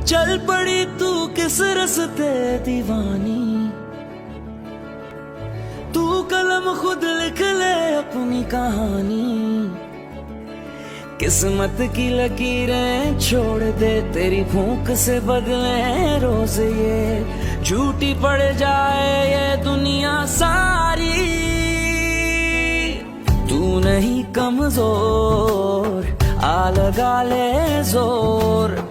चल पड़ी तू किस रस्ते दीवानी, तू कलम खुद लिख ले अपनी कहानी। किस्मत की लकीरें छोड़ दे, तेरी भूख से बदले रोज ये, झूठी पड़ जाए ये दुनिया सारी। तू नहीं कमजोर, आ लगा ले जोर,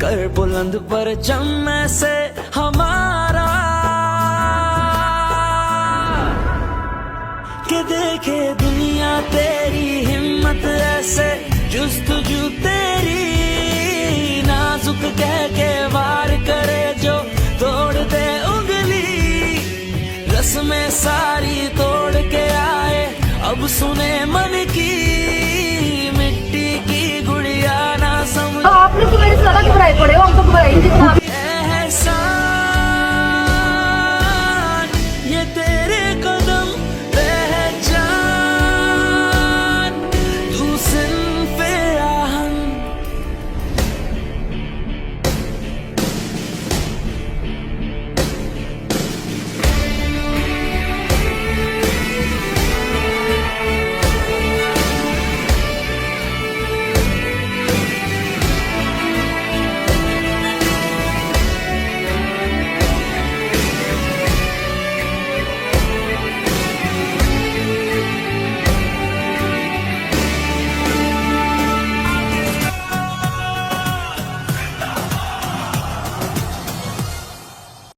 कर बुलंद परचम में से हमारा, के देखे दुनिया तेरी हिम्मत ऐसे, जुस्तजू तेरी नाजुक कह के वार करे जो तोड़ दे उंगली। रस्में सारी तोड़ के आए अब सुने मन की, मिट्टी की गुड़िया ना समझ। आप लोग तो मेरे से ज्यादा घबराए पड़े हो।